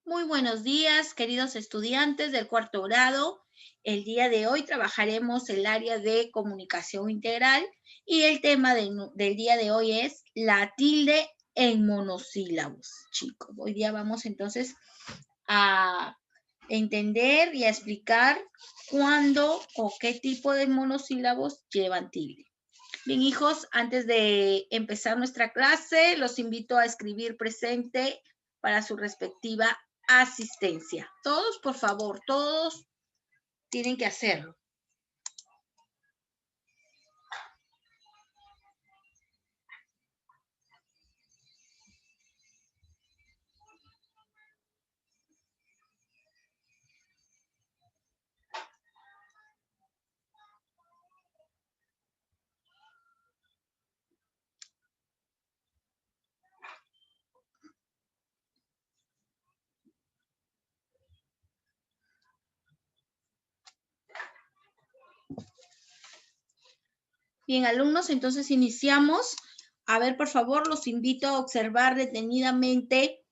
Muy buenos días, queridos estudiantes del cuarto grado. El día de hoy trabajaremos el área de comunicación integral y el tema del día de hoy es la tilde en monosílabos, chicos. Hoy día vamos entonces a entender y a explicar cuándo o qué tipo de monosílabos llevan tilde. Bien, hijos, antes de empezar nuestra clase, los invito a escribir presente para su respectiva asistencia. Todos, por favor, todos tienen que hacerlo. Bien, alumnos, entonces iniciamos. A ver, por favor, los invito a observar detenidamente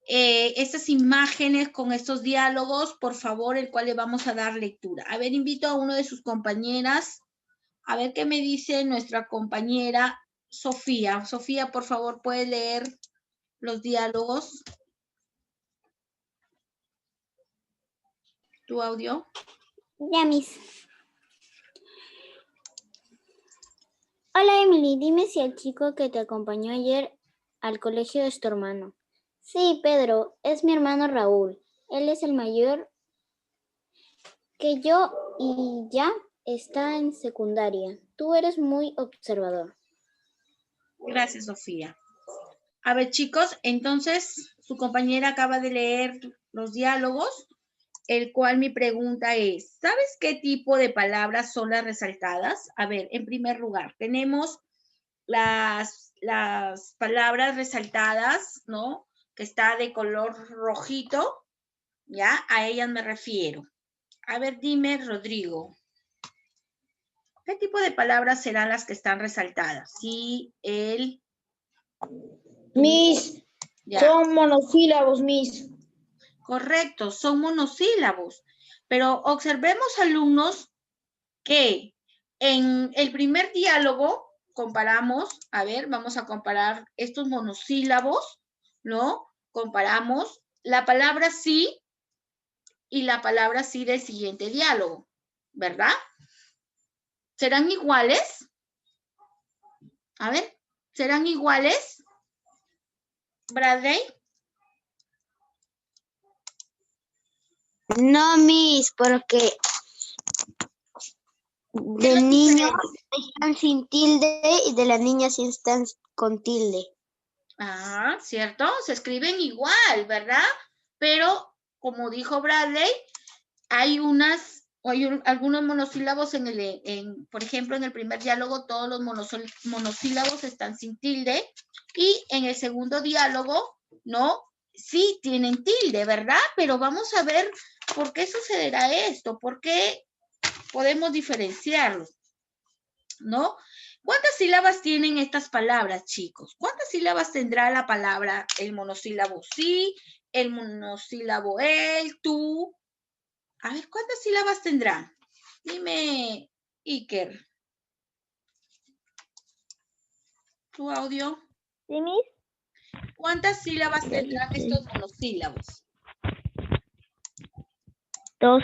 estas imágenes con estos diálogos, por favor, el cual le vamos a dar lectura. A ver, invito a una de sus compañeras, a ver qué me dice nuestra compañera Sofía. Sofía, por favor, ¿puede leer los diálogos? ¿Tu audio? Ya, Miss. Hola, Emily. Dime si el chico que te acompañó ayer al colegio es tu hermano. Sí, Pedro, es mi hermano Raúl. Él es el mayor que yo y ya está en secundaria. Tú eres muy observador. Gracias, Sofía. A ver, chicos, entonces su compañera acaba de leer los diálogos, el cual mi pregunta es, ¿sabes qué tipo de palabras son las resaltadas? A ver, en primer lugar, tenemos las palabras resaltadas, ¿no? Que está de color rojito, ¿ya? A ellas me refiero. A ver, dime, Rodrigo, ¿qué tipo de palabras serán las que están resaltadas? Sí, él, Miss, ya. son monosílabos, Miss. Correcto, son monosílabos. Pero observemos, alumnos, que en el primer diálogo comparamos, a ver, vamos a comparar estos monosílabos, ¿no? Comparamos la palabra sí y la palabra sí del siguiente diálogo, ¿verdad? ¿Serán iguales? A ver, ¿serán iguales? ¿Bradley? No, Miss, porque del niño están sin tilde y de la niña sí están con tilde. Ah, ¿cierto? Se escriben igual, ¿verdad? Pero, como dijo Bradley, hay algunos monosílabos por ejemplo, en el primer diálogo todos los monosílabos están sin tilde y en el segundo diálogo, ¿no? Sí tienen tilde, ¿verdad? Pero vamos a ver por qué sucederá esto, por qué podemos diferenciarlos, ¿no? ¿Cuántas sílabas tienen estas palabras, chicos? ¿Cuántas sílabas tendrá la palabra, el monosílabo sí, el monosílabo él, tú? A ver, ¿cuántas sílabas tendrá? Dime, Iker. ¿Tu audio? ¿Sí, Miss? ¿Cuántas sílabas tendrán estos monosílabos? 2.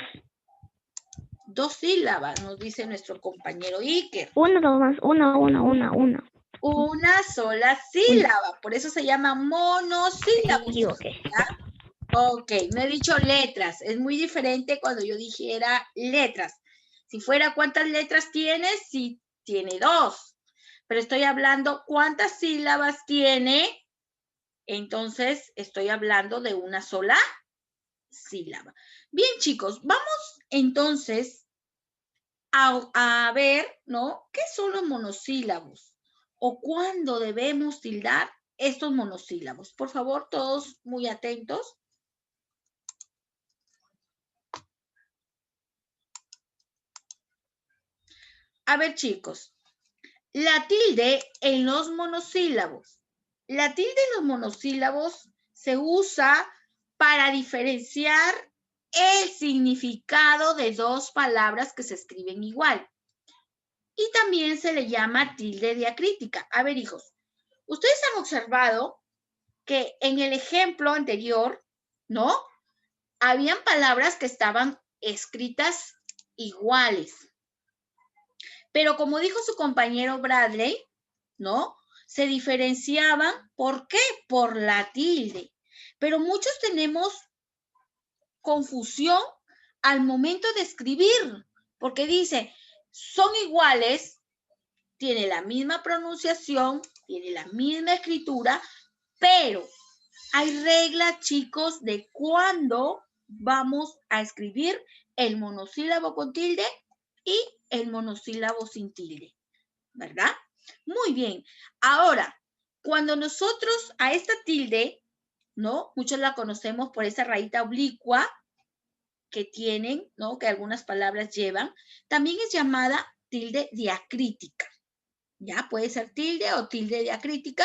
2 sílabas, nos dice nuestro compañero Iker. Una nomás, una. Una sola sílaba, por eso se llama monosílabo. Me equivoqué. Ok, no he dicho letras, es muy diferente cuando yo dijera letras. Si fuera cuántas letras tiene, sí tiene 2, pero estoy hablando cuántas sílabas tiene, entonces estoy hablando de una sola sílaba. Bien, chicos, vamos entonces a ver, ¿no? ¿Qué son los monosílabos? ¿O cuándo debemos tildar estos monosílabos? Por favor, todos muy atentos. A ver, chicos, la tilde en los monosílabos. La tilde en los monosílabos se usa para diferenciar el significado de dos palabras que se escriben igual. Y también se le llama tilde diacrítica. A ver, hijos, ustedes han observado que en el ejemplo anterior, ¿no? Habían palabras que estaban escritas iguales. Pero como dijo su compañero Bradley, ¿no? Se diferenciaban, ¿por qué? Por la tilde. Pero muchos tenemos confusión al momento de escribir, porque dice, son iguales, tiene la misma pronunciación, tiene la misma escritura, pero hay reglas, chicos, de cuándo vamos a escribir el monosílabo con tilde y el monosílabo sin tilde, ¿verdad? Muy bien. Ahora, cuando nosotros a esta tilde, ¿no? Muchos la conocemos por esa rayita oblicua que tienen, ¿no? Que algunas palabras llevan. También es llamada tilde diacrítica. Ya puede ser tilde o tilde diacrítica.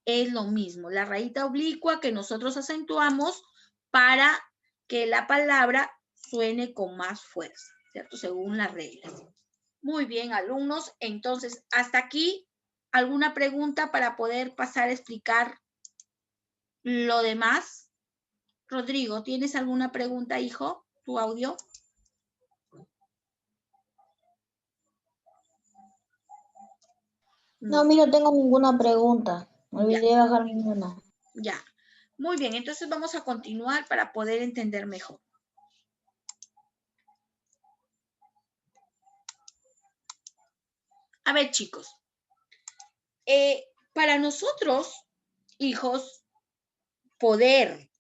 Es lo mismo. La rayita oblicua que nosotros acentuamos para que la palabra suene con más fuerza, ¿cierto? Según las reglas. Muy bien, alumnos. Entonces, hasta aquí, ¿alguna pregunta para poder pasar a explicar lo demás? Rodrigo, ¿tienes alguna pregunta, hijo? ¿Tu audio? No, a mí no tengo ninguna pregunta. Me olvidé bajar ninguna. Ya. Muy bien, entonces vamos a continuar para poder entender mejor. A ver, chicos. Para nosotros, hijos, poder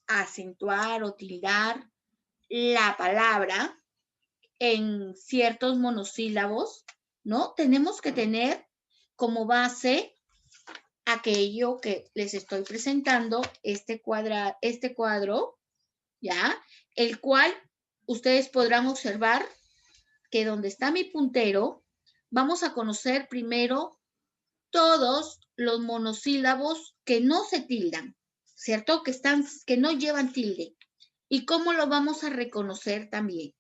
acentuar o tildar la palabra en ciertos monosílabos, ¿no? Tenemos que tener como base aquello que les estoy presentando, este cuadro, ¿ya? El cual ustedes podrán observar que donde está mi puntero, vamos a conocer primero todos los monosílabos que no se tildan, ¿cierto? Que no llevan tilde. ¿Y cómo lo vamos a reconocer también?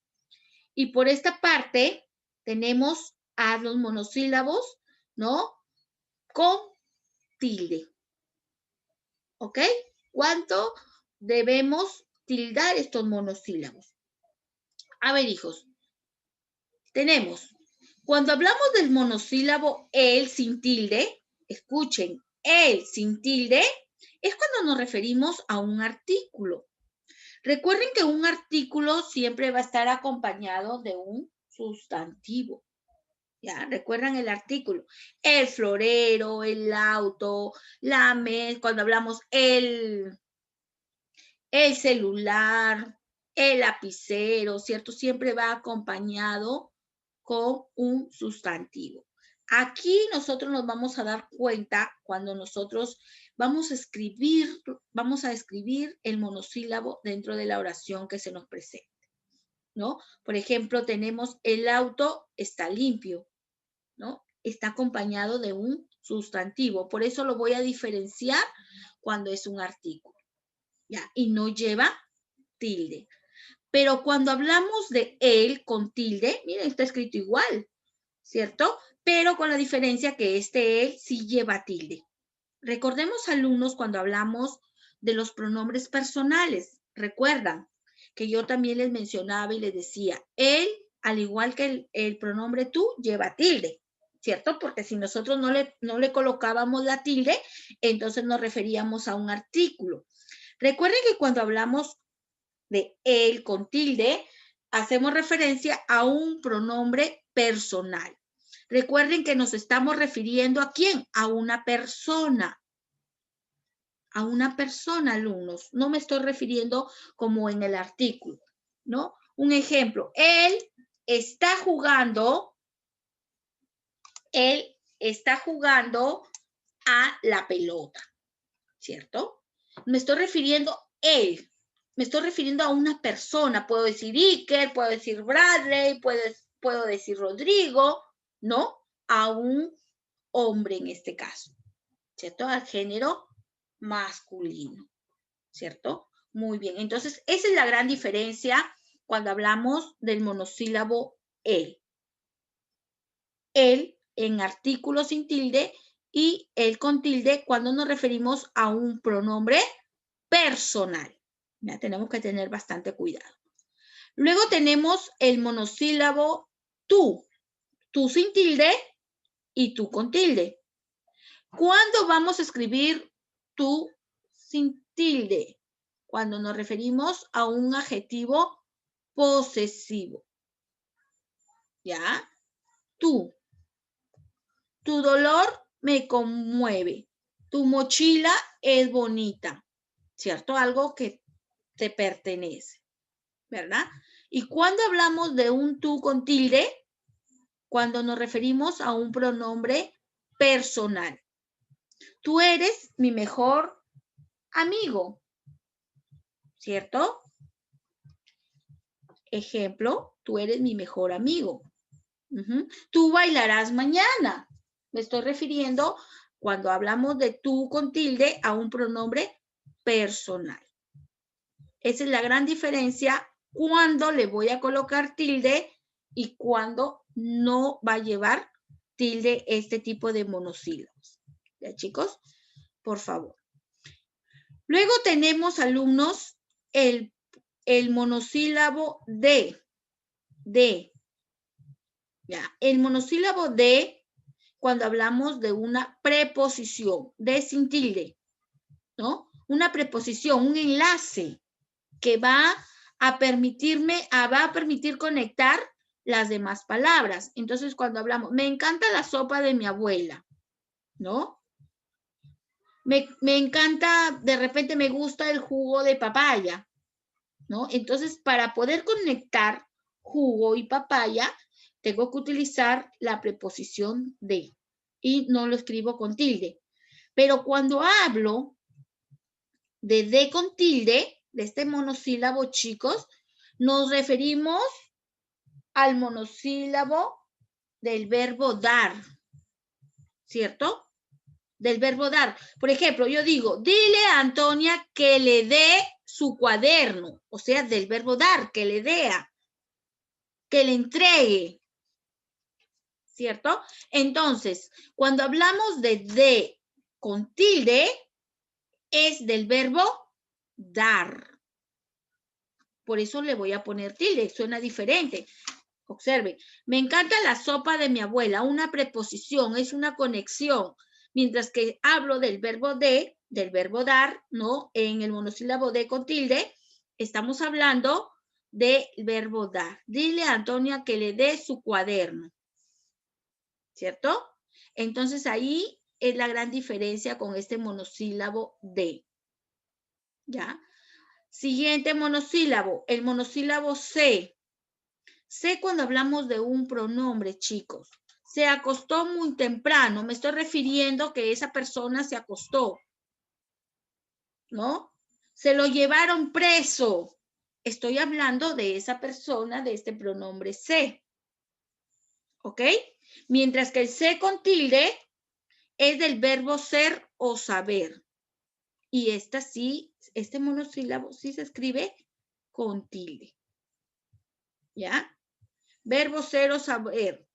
Y por esta parte tenemos a los monosílabos, ¿no? Con tilde. ¿Ok? ¿Cuánto debemos tildar estos monosílabos? A ver, hijos. Tenemos, cuando hablamos del monosílabo el sin tilde, escuchen, el sin tilde es cuando nos referimos a un artículo. Recuerden que un artículo siempre va a estar acompañado de un sustantivo. ¿Ya? ¿Recuerdan el artículo? El florero, el auto, la mesa, cuando hablamos el celular, el lapicero, ¿cierto? Siempre va acompañado con un sustantivo. Aquí nosotros nos vamos a dar cuenta cuando nosotros vamos a escribir el monosílabo dentro de la oración que se nos presenta, ¿no? Por ejemplo, tenemos el auto está limpio, ¿no? Está acompañado de un sustantivo. Por eso lo voy a diferenciar cuando es un artículo, ¿ya? Y no lleva tilde. Pero cuando hablamos de él con tilde, miren, está escrito igual, ¿cierto? Pero con la diferencia que él sí lleva tilde. Recordemos, alumnos, cuando hablamos de los pronombres personales. Recuerdan que yo también les mencionaba y les decía, él, al igual que el pronombre tú, lleva tilde, ¿cierto? Porque si nosotros no le colocábamos la tilde, entonces nos referíamos a un artículo. Recuerden que cuando hablamos de él con tilde, hacemos referencia a un pronombre personal. Recuerden que nos estamos refiriendo ¿a quién? A una persona. A una persona, alumnos. No me estoy refiriendo como en el artículo, ¿no? Un ejemplo, él está jugando a la pelota, ¿cierto? Me estoy refiriendo él. Me estoy refiriendo a una persona. Puedo decir Iker, puedo decir Bradley, puedo decir Rodrigo, ¿no? A un hombre en este caso, ¿cierto? Al género masculino, ¿cierto? Muy bien, entonces esa es la gran diferencia cuando hablamos del monosílabo el. El en artículo sin tilde y el con tilde cuando nos referimos a un pronombre personal. Ya tenemos que tener bastante cuidado. Luego tenemos el monosílabo tú. Tú sin tilde y tú con tilde. ¿Cuándo vamos a escribir tú sin tilde? Cuando nos referimos a un adjetivo posesivo. ¿Ya? Tú. Tu dolor me conmueve. Tu mochila es bonita. ¿Cierto? Algo que te pertenece. ¿Verdad? Y cuando hablamos de un tú con tilde, cuando nos referimos a un pronombre personal. Tú eres mi mejor amigo. ¿Cierto? Ejemplo, tú eres mi mejor amigo. Tú bailarás mañana. Me estoy refiriendo, cuando hablamos de tú con tilde, a un pronombre personal. Esa es la gran diferencia cuando le voy a colocar tilde y cuando no va a llevar tilde este tipo de monosílabos. ¿Ya, chicos? Por favor. Luego tenemos, alumnos, el monosílabo de. ¿Ya? El monosílabo de, cuando hablamos de una preposición, de sin tilde, ¿no? Una preposición, un enlace que va a permitir conectar las demás palabras. Entonces, cuando hablamos, me encanta la sopa de mi abuela, ¿no? Me encanta, de repente me gusta el jugo de papaya, ¿no? Entonces, para poder conectar jugo y papaya, tengo que utilizar la preposición de y no lo escribo con tilde. Pero cuando hablo de con tilde, de este monosílabo, chicos, nos referimos al monosílabo del verbo dar, ¿cierto? Del verbo dar. Por ejemplo, yo digo, dile a Antonia que le dé su cuaderno, o sea, del verbo dar, que le dé, que le entregue, ¿cierto? Entonces, cuando hablamos de con tilde, es del verbo dar. Por eso le voy a poner tilde, suena diferente. Observe, me encanta la sopa de mi abuela, una preposición, es una conexión. Mientras que hablo del verbo de, del verbo dar, ¿no? En el monosílabo de con tilde, estamos hablando del verbo dar. Dile a Antonia que le dé su cuaderno. ¿Cierto? Entonces ahí es la gran diferencia con este monosílabo de. ¿Ya? Siguiente monosílabo, el monosílabo se. Se cuando hablamos de un pronombre, chicos. Se acostó muy temprano. Me estoy refiriendo que esa persona se acostó. ¿No? Se lo llevaron preso. Estoy hablando de esa persona, de este pronombre se. ¿Ok? Mientras que el se con tilde es del verbo ser o saber. Y este monosílabo sí se escribe con tilde. ¿Ya? Verbo ser o saber.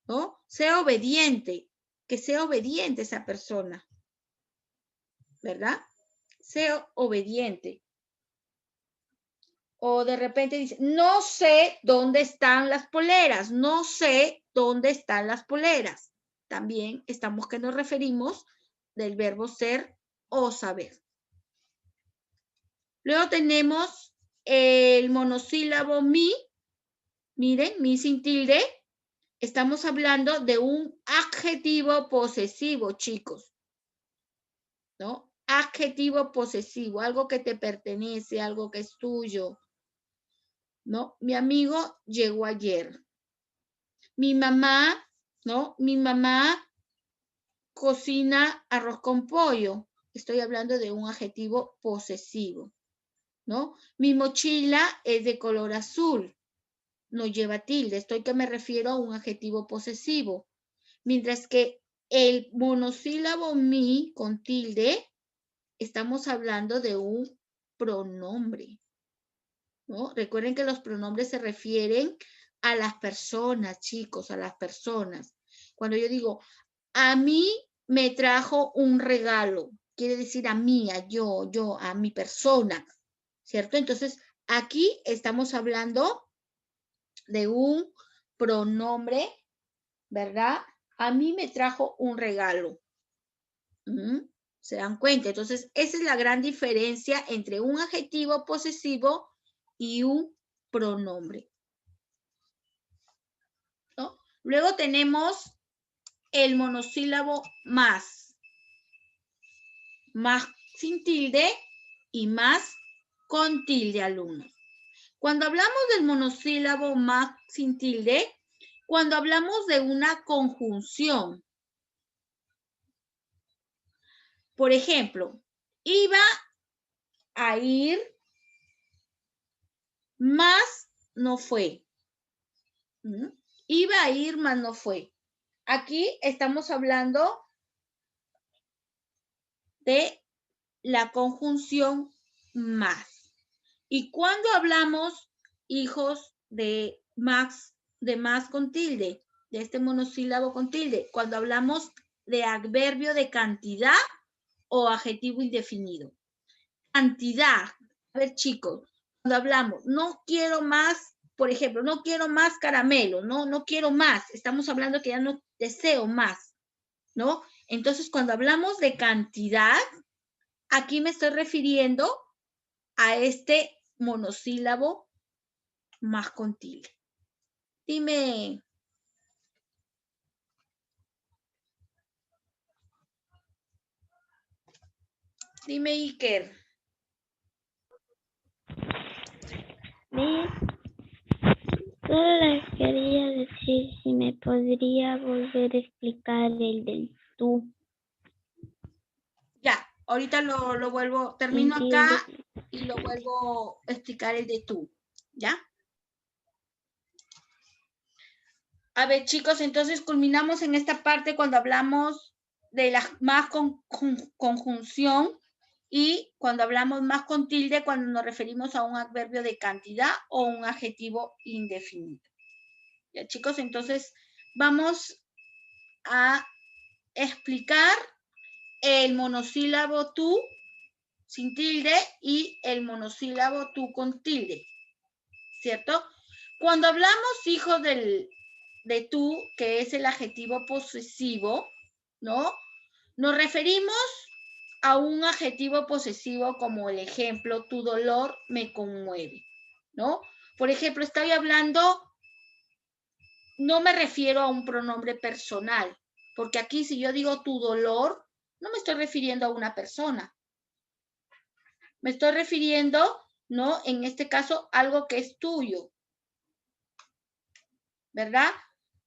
¿No? Sea obediente. Que sea obediente esa persona. ¿Verdad? Sea obediente. O de repente dice, no sé dónde están las poleras. No sé dónde están las poleras. También estamos que nos referimos del verbo ser o saber. Luego tenemos el monosílabo mi. Miren, mi sin tilde. Estamos hablando de un adjetivo posesivo, chicos. ¿No? Adjetivo posesivo, algo que te pertenece, algo que es tuyo. ¿No? Mi amigo llegó ayer. Mi mamá, ¿no? Mi mamá cocina arroz con pollo. Estoy hablando de un adjetivo posesivo, ¿no? Mi mochila es de color azul. No lleva tilde. Estoy que me refiero a un adjetivo posesivo. Mientras que el monosílabo mi con tilde, estamos hablando de un pronombre, ¿no? Recuerden que los pronombres se refieren a las personas, chicos, a las personas. Cuando yo digo, a mí me trajo un regalo, quiere decir a mí, a yo, a mi persona, ¿cierto? Entonces, aquí estamos hablando de un pronombre, ¿verdad? A mí me trajo un regalo. ¿Se dan cuenta? Entonces, esa es la gran diferencia entre un adjetivo posesivo y un pronombre, ¿no? Luego tenemos el monosílabo más sin tilde y más con tilde, alumnos. Cuando hablamos del monosílabo más sin tilde, cuando hablamos de una conjunción, por ejemplo, iba a ir, más no fue. Iba a ir, más no fue. Aquí estamos hablando de la conjunción más. Y cuando hablamos, hijos, de más con tilde, de este monosílabo con tilde, cuando hablamos de adverbio de cantidad o adjetivo indefinido. Cantidad. A ver, chicos, cuando hablamos, no quiero más, por ejemplo, no quiero más caramelo, no quiero más. Estamos hablando que ya no deseo más, ¿no? Entonces, cuando hablamos de cantidad, aquí me estoy refiriendo a este monosílabo más con tilde. Dime. Dime, Iker. Solo les quería decir si me podría volver a explicar el del tú. Ya, ahorita lo vuelvo, termino acá y lo vuelvo a explicar el de tú, ¿ya? A ver, chicos, entonces culminamos en esta parte cuando hablamos de la más conjunción y cuando hablamos más con tilde cuando nos referimos a un adverbio de cantidad o un adjetivo indefinido. Ya, chicos, entonces vamos a explicar el monosílabo tú sin tilde y el monosílabo tú con tilde, ¿cierto? Cuando hablamos, hijos, de tú, que es el adjetivo posesivo, ¿no? Nos referimos a un adjetivo posesivo como el ejemplo, tu dolor me conmueve, ¿no? Por ejemplo, estoy hablando, no me refiero a un pronombre personal, porque aquí si yo digo tu dolor, no me estoy refiriendo a una persona. Me estoy refiriendo, ¿no? En este caso, algo que es tuyo, ¿verdad?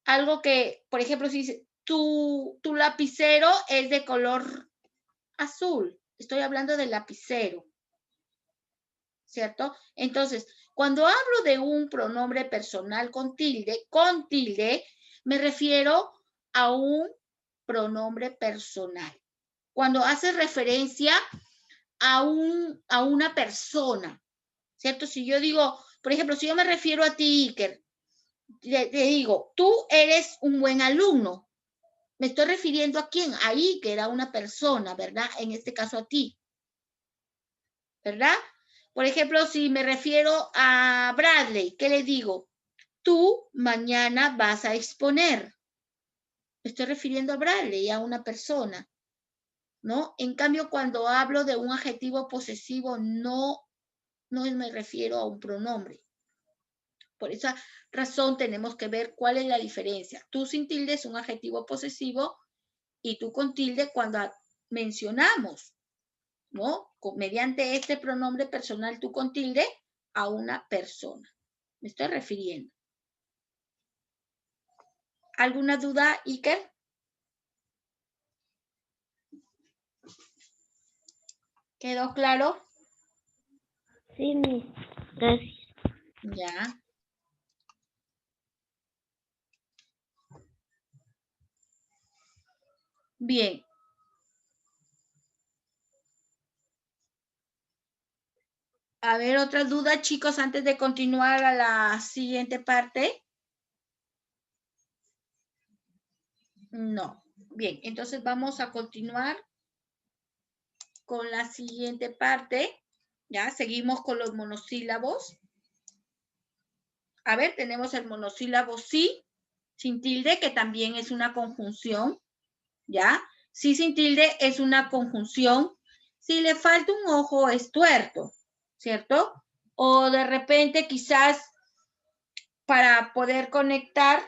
Algo que, por ejemplo, si dice, tu lapicero es de color azul. Estoy hablando del lapicero, ¿cierto? Entonces, cuando hablo de un pronombre personal con tilde, me refiero a un pronombre personal. Cuando hace referencia a una persona, ¿cierto? Si yo digo, por ejemplo, si yo me refiero a ti, Iker, le digo, tú eres un buen alumno. Me estoy refiriendo a quién, a Iker, a una persona, ¿verdad? En este caso a ti, ¿verdad? Por ejemplo, si me refiero a Bradley, ¿qué le digo? Tú mañana vas a exponer. Me estoy refiriendo a Bradley, a una persona, ¿no? En cambio, cuando hablo de un adjetivo posesivo, no me refiero a un pronombre. Por esa razón tenemos que ver cuál es la diferencia. Tú sin tilde es un adjetivo posesivo y tú con tilde cuando mencionamos, ¿no? Mediante este pronombre personal tú con tilde a una persona. Me estoy refiriendo. ¿Alguna duda, Iker? ¿Quedó claro? Sí, Miss. Gracias. Ya. Bien. A ver, otra duda, chicos, antes de continuar a la siguiente parte. No. Bien, entonces vamos a continuar con la siguiente parte. Ya, seguimos con los monosílabos. A ver, tenemos el monosílabo sí, sin tilde, que también es una conjunción. ¿Ya? Sí sin tilde es una conjunción. Si le falta un ojo es tuerto, ¿cierto? O de repente quizás para poder conectar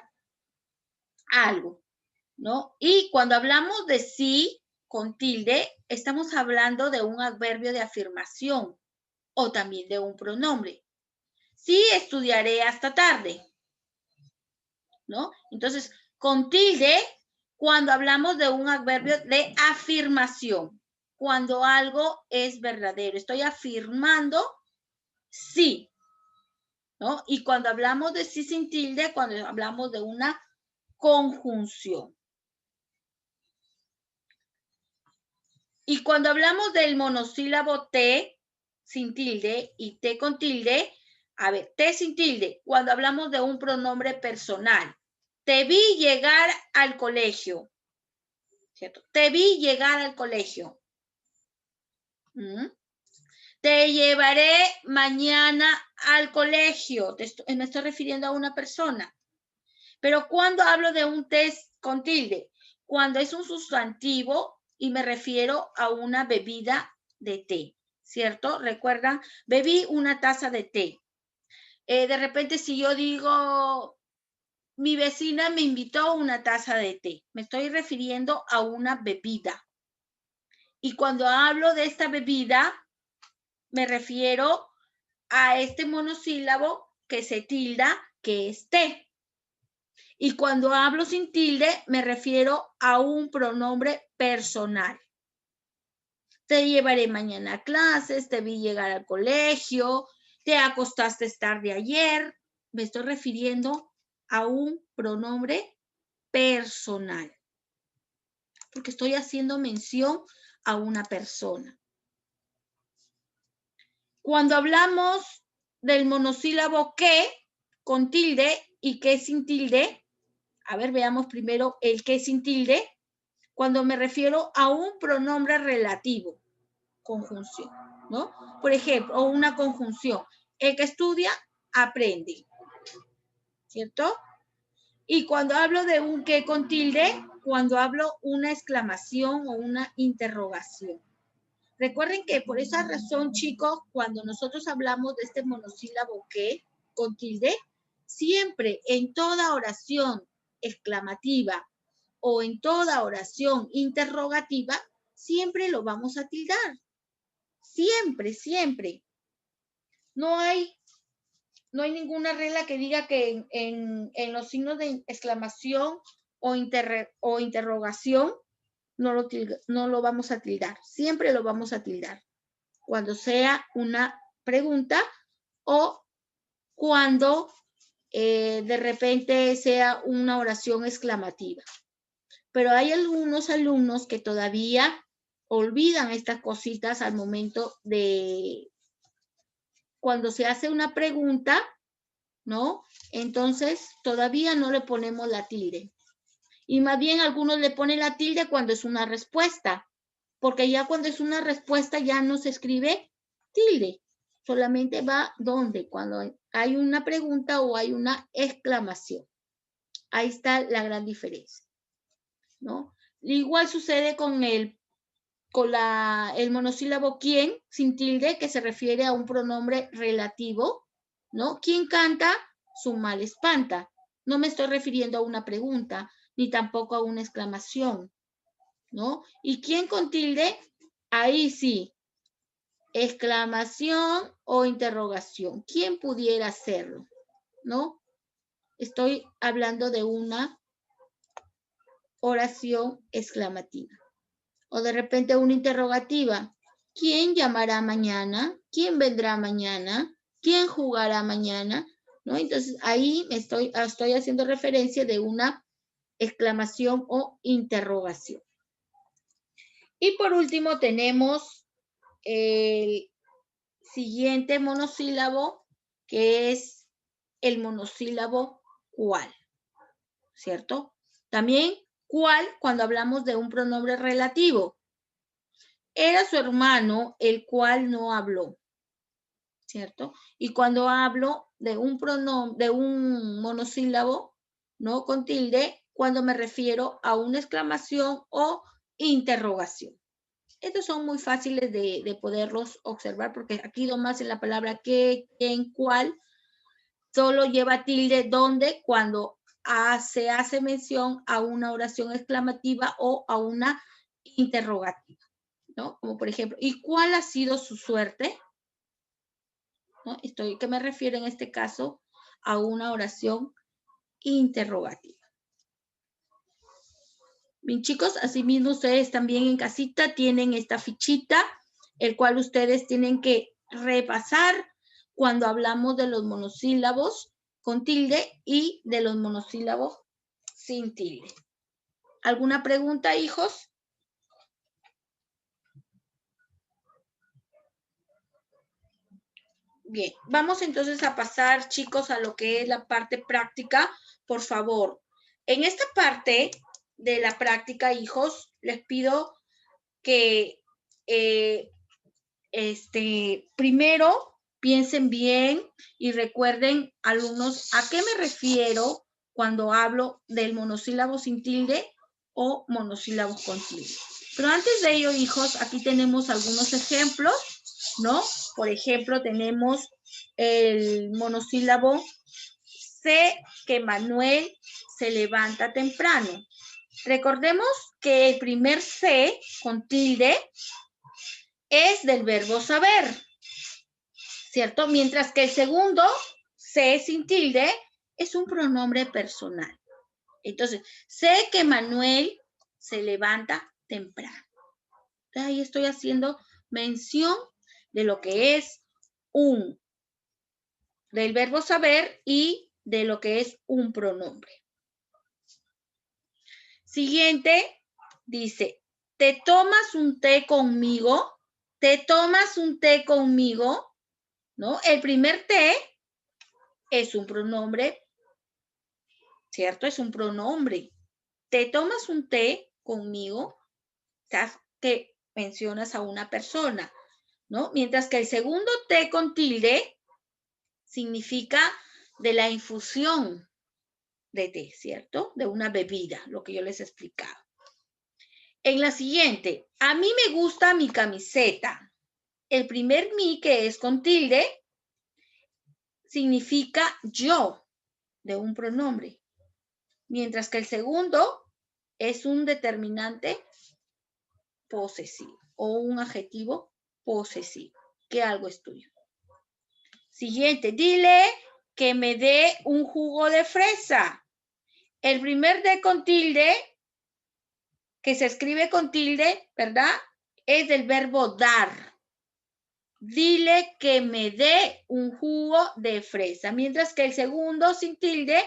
algo, ¿no? Y cuando hablamos de sí con tilde, estamos hablando de un adverbio de afirmación o también de un pronombre. Sí estudiaré hasta tarde, ¿no? Entonces, con tilde, cuando hablamos de un adverbio de afirmación, cuando algo es verdadero, estoy afirmando sí, ¿no? Y cuando hablamos de sí sin tilde, cuando hablamos de una conjunción. Y cuando hablamos del monosílabo T sin tilde y T con tilde, a ver, T sin tilde, cuando hablamos de un pronombre personal. Te vi llegar al colegio, ¿cierto? Te vi llegar al colegio. Te llevaré mañana al colegio. Me estoy refiriendo a una persona. Pero cuando hablo de un test con tilde, cuando es un sustantivo y me refiero a una bebida de té, ¿cierto? Recuerdan, bebí una taza de té. De repente, si yo digo, mi vecina me invitó a una taza de té, me estoy refiriendo a una bebida. Y cuando hablo de esta bebida, me refiero a este monosílabo que se tilda, que es té. Y cuando hablo sin tilde, me refiero a un pronombre personal. Te llevaré mañana a clases, te vi llegar al colegio, te acostaste tarde ayer. Me estoy refiriendo a un pronombre personal, porque estoy haciendo mención a una persona. Cuando hablamos del monosílabo que con tilde y que sin tilde, a ver, veamos primero el que sin tilde, cuando me refiero a un pronombre relativo, conjunción, ¿no? Por ejemplo, o una conjunción. El que estudia, aprende, ¿cierto? Y cuando hablo de un que con tilde, cuando hablo una exclamación o una interrogación. Recuerden que por esa razón, chicos, cuando nosotros hablamos de este monosílabo que con tilde, siempre en toda oración exclamativa o en toda oración interrogativa, siempre lo vamos a tildar. Siempre, siempre. No hay ninguna regla que diga que en los signos de exclamación o interrogación no lo vamos a tildar. Siempre lo vamos a tildar. Cuando sea una pregunta o cuando de repente sea una oración exclamativa. Pero hay algunos alumnos que todavía olvidan estas cositas al momento de cuando se hace una pregunta, ¿no? Entonces todavía no le ponemos la tilde. Y más bien algunos le ponen la tilde cuando es una respuesta, porque ya cuando es una respuesta ya no se escribe tilde, solamente va donde, cuando hay una pregunta o hay una exclamación. Ahí está la gran diferencia, ¿no? Igual sucede con el monosílabo quién, sin tilde, que se refiere a un pronombre relativo, ¿no? ¿Quién canta? Su mal espanta. No me estoy refiriendo a una pregunta, ni tampoco a una exclamación, ¿no? ¿Y quién con tilde? Ahí sí, exclamación o interrogación. ¿Quién pudiera hacerlo? ¿No? Estoy hablando de una oración exclamativa. O de repente una interrogativa. ¿Quién llamará mañana? ¿Quién vendrá mañana? ¿Quién jugará mañana? ¿No? Entonces ahí estoy haciendo referencia de una exclamación o interrogación. Y por último tenemos el siguiente monosílabo, que es el monosílabo cual, ¿cierto? También cual cuando hablamos de un pronombre relativo. Era su hermano el cual no habló, ¿cierto? Y cuando hablo de un pronombre, de un monosílabo, ¿no? Con tilde, cuando me refiero a una exclamación o interrogación. Estos son muy fáciles de poderlos observar porque aquí nomás en la palabra qué, quién, cuál, solo lleva tilde donde cuando se hace mención a una oración exclamativa o a una interrogativa, ¿no? Como por ejemplo, ¿y cuál ha sido su suerte? ¿No? ¿Qué me refiero en este caso? A una oración interrogativa. Bien, chicos, asimismo ustedes también en casita tienen esta fichita, el cual ustedes tienen que repasar cuando hablamos de los monosílabos con tilde y de los monosílabos sin tilde. ¿Alguna pregunta, hijos? Bien, vamos entonces a pasar, chicos, a lo que es la parte práctica. Por favor, en esta parte de la práctica, hijos, les pido que primero piensen bien y recuerden, alumnos, a qué me refiero cuando hablo del monosílabo sin tilde o monosílabos con tilde. Pero antes de ello, hijos, aquí tenemos algunos ejemplos, ¿no? Por ejemplo, tenemos el monosílabo sé que Manuel se levanta temprano. Recordemos que el primer sé con tilde es del verbo saber, ¿cierto? Mientras que el segundo, sé sin tilde, es un pronombre personal. Entonces, sé que Manuel se levanta temprano. Ahí estoy haciendo mención de lo que es del verbo saber y de lo que es un pronombre. Siguiente, dice, ¿te tomas un té conmigo? ¿Te tomas un té conmigo? ¿No? El primer té es un pronombre, ¿cierto? Es un pronombre. ¿Te tomas un té conmigo? ¿Sabes que mencionas a una persona? ¿No? Mientras que el segundo té con tilde significa de la infusión de té, ¿cierto? De una bebida, lo que yo les explicaba. En la siguiente, a mí me gusta mi camiseta. El primer mi, que es con tilde, significa yo, de un pronombre. Mientras que el segundo es un determinante posesivo o un adjetivo posesivo, que algo es tuyo. Siguiente, dile que me dé un jugo de fresa. El primer de con tilde, que se escribe con tilde, ¿verdad? Es del verbo dar. Dile que me dé un jugo de fresa. Mientras que el segundo sin tilde,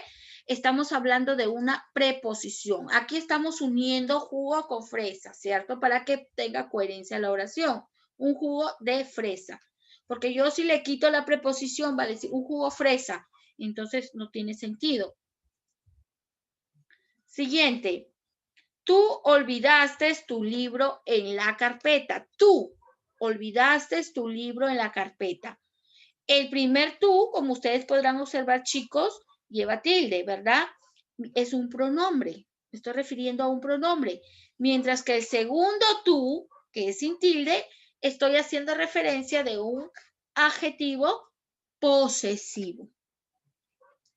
estamos hablando de una preposición. Aquí estamos uniendo jugo con fresa, ¿cierto? Para que tenga coherencia la oración. Un jugo de fresa. Porque yo si le quito la preposición, va a decir un jugo fresa. Entonces no tiene sentido. Siguiente. Tú olvidaste tu libro en la carpeta. Tú olvidaste tu libro en la carpeta. El primer tú, como ustedes podrán observar, chicos, lleva tilde, ¿verdad? Es un pronombre. Me estoy refiriendo a un pronombre. Mientras que el segundo tú, que es sin tilde, estoy haciendo referencia de un adjetivo posesivo.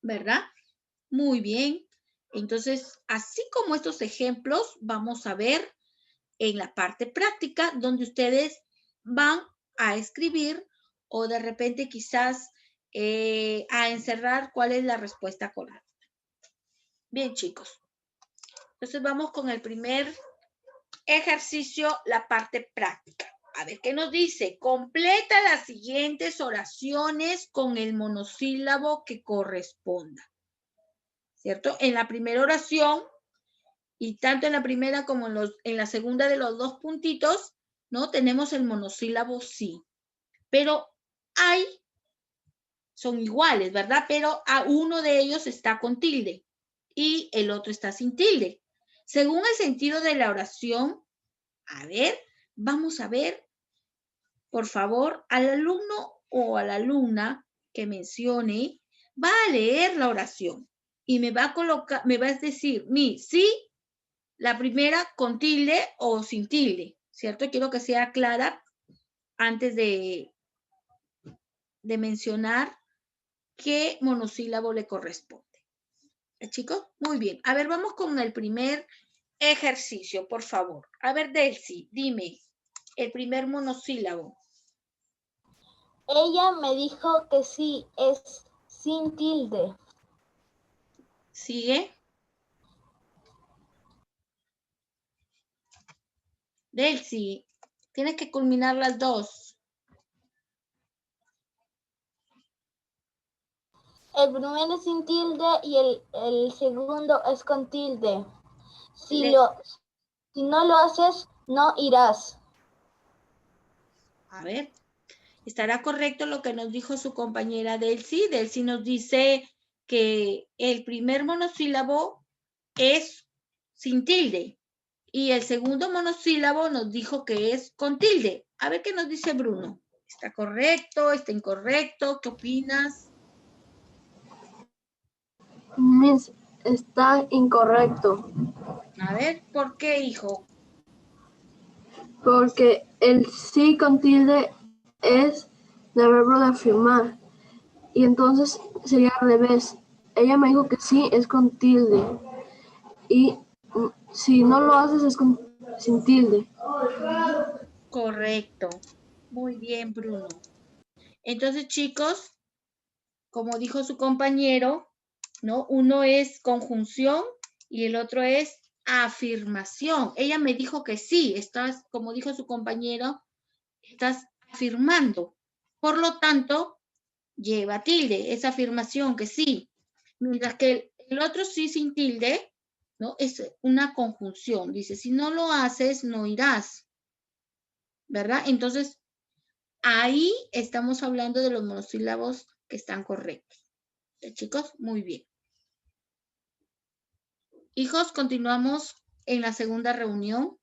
¿Verdad? Muy bien. Entonces, así como estos ejemplos, vamos a ver en la parte práctica donde ustedes van a escribir o de repente quizás a encerrar cuál es la respuesta correcta. Bien, chicos. Entonces vamos con el primer ejercicio, la parte práctica. A ver, ¿qué nos dice? Completa las siguientes oraciones con el monosílabo que corresponda. ¿Cierto? En la primera oración, y tanto en la primera como en la segunda de los dos puntitos, ¿no? Tenemos el monosílabo sí. Pero son iguales, ¿verdad? Pero a uno de ellos está con tilde y el otro está sin tilde. Según el sentido de la oración, a ver, vamos a ver, por favor, al alumno o a la alumna que mencione, va a leer la oración y me va a decir, sí, la primera con tilde o sin tilde, ¿cierto? Quiero que sea clara antes de mencionar qué monosílabo le corresponde. ¿Chicos? Muy bien. A ver, vamos con el primer ejercicio, por favor. A ver, Delcy, dime, el primer monosílabo. Ella me dijo que sí, es sin tilde. ¿Sigue? Delcy, tienes que culminar las dos. El primero es sin tilde y el segundo es con tilde. Si no lo haces, no irás. A ver, ¿estará correcto lo que nos dijo su compañera Delcy? Delcy nos dice que el primer monosílabo es sin tilde y el segundo monosílabo nos dijo que es con tilde. A ver qué nos dice Bruno. ¿Está correcto? ¿Está incorrecto? ¿Qué opinas? Miss, está incorrecto. A ver, ¿por qué, hijo? Porque el sí con tilde es de verbo de afirmar. Y entonces sería al revés. Ella me dijo que sí es con tilde. Y si no lo haces es sin tilde. Correcto. Muy bien, Bruno. Entonces, chicos, como dijo su compañero, ¿no? Uno es conjunción y el otro es afirmación. Ella me dijo que sí, estás, como dijo su compañero, estás afirmando. Por lo tanto, lleva tilde, esa afirmación que sí. Mientras que el otro sí sin tilde, ¿no? Es una conjunción. Dice, si no lo haces, no irás. ¿Verdad? Entonces, ahí estamos hablando de los monosílabos que están correctos. Chicos, muy bien. Hijos, continuamos en la segunda reunión.